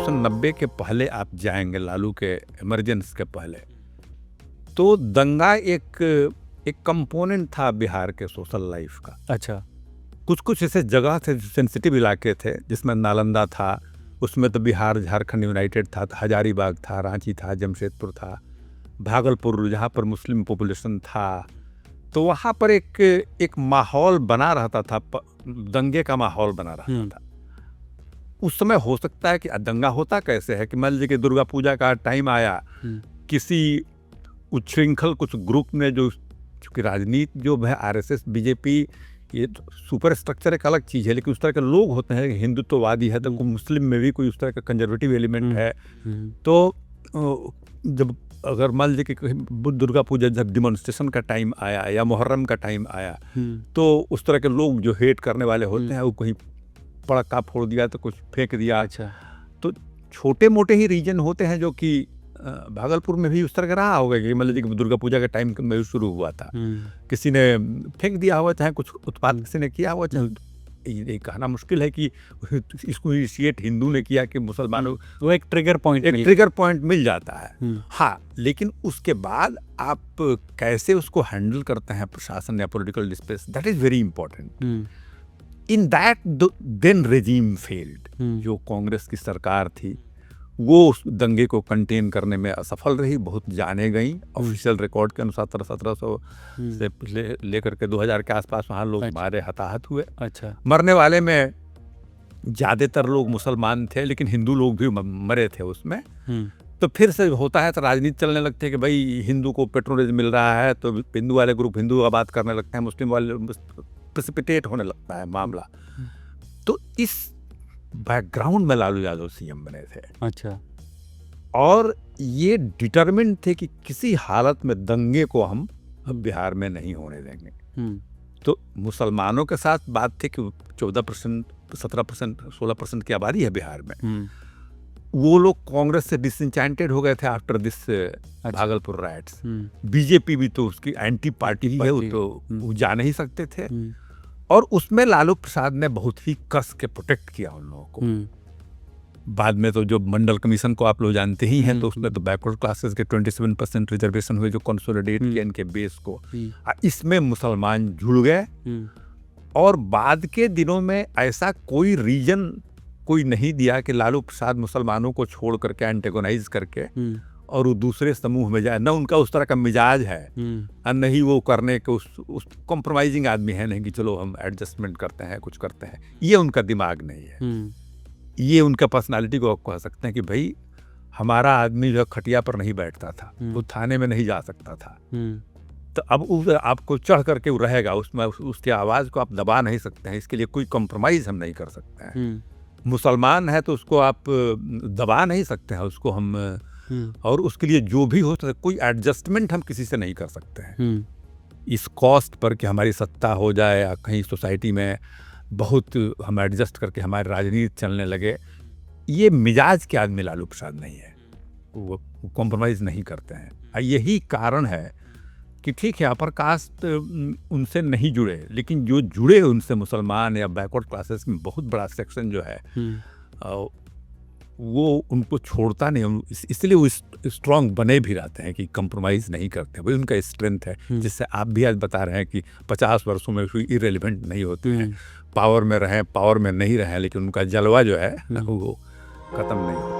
1990 के पहले आप जाएंगे, लालू के इमरजेंस के पहले, तो दंगा एक कंपोनेंट था बिहार के सोशल लाइफ का। अच्छा। कुछ ऐसे जगह थे, सेंसिटिव इलाके थे, जिसमें नालंदा था, उसमें तो बिहार झारखंड यूनाइटेड था, हजारीबाग था, रांची था, जमशेदपुर था, भागलपुर जहाँ पर मुस्लिम पॉपुलेशन था, तो वहाँ पर एक माहौल बना रहता था, दंगे का माहौल बना रहता था। उस समय हो सकता है कि दंगा होता कैसे है कि मान लीजिए कि दुर्गा पूजा का टाइम आया, किसी उच्छृंखल कुछ ग्रुप ने, जो चूँकि राजनीति जो है आरएसएस बीजेपी, ये तो सुपर स्ट्रक्चर एक अलग चीज़ है, लेकिन उस तरह के लोग होते हैं, हिंदुत्ववादी है तो मुस्लिम में भी कोई उस तरह का कंजर्वेटिव एलिमेंट है, तो जब अगर मान लीजिए कि दुर्गा पूजा जब डिमॉन्स्ट्रेशन का टाइम आया या मुहर्रम का टाइम आया, तो उस तरह के लोग जो हेट करने वाले होते हैं वो कहीं पड़का फोड़ दिया तो कुछ फेंक दिया। अच्छा। तो छोटे मोटे ही रीजन होते हैं, जो कि भागलपुर में भी उस तरह का रहा होगा कि मान लीजिए कि दुर्गा पूजा के टाइम में शुरू हुआ था, किसी ने फेंक दिया हुआ, चाहे कुछ उत्पाद किसी ने किया हुआ, चाहे ये कहना मुश्किल है कि इसको इनिशिएट हिंदू ने किया कि मुसलमानों, वो एक ट्रिगर पॉइंट मिल जाता है। हाँ, लेकिन उसके बाद आप कैसे उसको हैंडल करते हैं प्रशासन या political space, that is very important. In that then regime failed. जो कांग्रेस की सरकार थी वो उस दंगे को कंटेन करने में असफल रही, बहुत जाने गई। ऑफिशियल रिकॉर्ड के अनुसार 1700 से लेकर के 2000 के आसपास वहाँ लोग मारे, हताहत हुए। अच्छा। मरने वाले में ज़्यादातर लोग मुसलमान थे, लेकिन हिंदू लोग भी मरे थे उसमें। तो फिर से होता है तो राजनीति चलने लगती है कि भाई हिंदू को पेट्रोनेज मिल रहा है तो हिंदू वाले ग्रुप हिंदू आबाद करने लगते हैं, मुस्लिम वाले प्रेसिपिटेट होने लगता है मामला। तो इस बैकग्राउंड में लालू यादव सीएम बने थे। अच्छा। और ये डिटरमिन्ड थे कि किसी हालत में दंगे को हम बिहार में नहीं होने देंगे। तो मुसलमानों के साथ बात थी कि 14%, 17%, 16% की आबादी है बिहार में। वो लोग कांग्रेस से डिसइंचेंटेड हो गए थे after this Bhagalpur rights. BJP भी तो उसकी एंटी पार्टी ही है, वो तो वो जा नहीं सकते थे। और उसमें लालू प्रसाद ने बहुत ही कस के प्रोटेक्ट किया उन लोगों को। बाद में तो जो मंडल कमीशन को आप लोग जानते ही हैं, तो उसमें तो बैकवर्ड क्लासेस के 27% रिजर्वेशन हुए, जो कंसोलिडेट किया इनके बेस को। इसमें मुसलमान जुड़ गए। और बाद के दिनों में ऐसा कोई रीजन कोई नहीं दिया कि लालू प्रसाद मुसलमानों को छोड़ करके एंटेगोनाइज करके और वो दूसरे समूह में जाए। न उनका उस तरह का मिजाज है, और नहीं वो करने के उस कॉम्प्रोमाइजिंग आदमी है, नहीं कि चलो हम एडजस्टमेंट करते हैं, कुछ करते हैं। ये उनका दिमाग नहीं है। ये उनका पर्सनालिटी को आप कह सकते हैं कि भाई हमारा आदमी जो खटिया पर नहीं बैठता था, वो थाने में नहीं जा सकता था। तो अब आपको चढ़ करके वो रहेगा उसमें, उसकी आवाज़ को आप दबा नहीं सकते हैं, इसके लिए कोई कॉम्प्रोमाइज़ हम नहीं कर सकते हैं। मुसलमान है तो उसको आप दबा नहीं सकते हैं, उसको हम और उसके लिए जो भी हो सकता, कोई एडजस्टमेंट हम किसी से नहीं कर सकते हैं इस कॉस्ट पर कि हमारी सत्ता हो जाए या कहीं सोसाइटी में बहुत हम एडजस्ट करके हमारी राजनीति चलने लगे। ये मिजाज के आदमी लालू प्रसाद नहीं है, वो कॉम्प्रोमाइज़ नहीं करते हैं। यही कारण है कि ठीक है अपर कास्ट उनसे नहीं जुड़े, लेकिन जो जुड़े उनसे मुसलमान या बैकवर्ड क्लासेस में बहुत बड़ा सेक्शन जो है वो उनको छोड़ता नहीं, इसलिए वो स्ट्रांग बने भी रहते हैं कि कंप्रोमाइज़ नहीं करते। वही उनका स्ट्रेंथ है, जिससे आप भी आज बता रहे हैं कि 50 वर्षों में कोई इरेलीवेंट नहीं होते हैं, पावर में रहें पावर में नहीं रहें, लेकिन उनका जलवा जो है वो ख़त्म नहीं होता।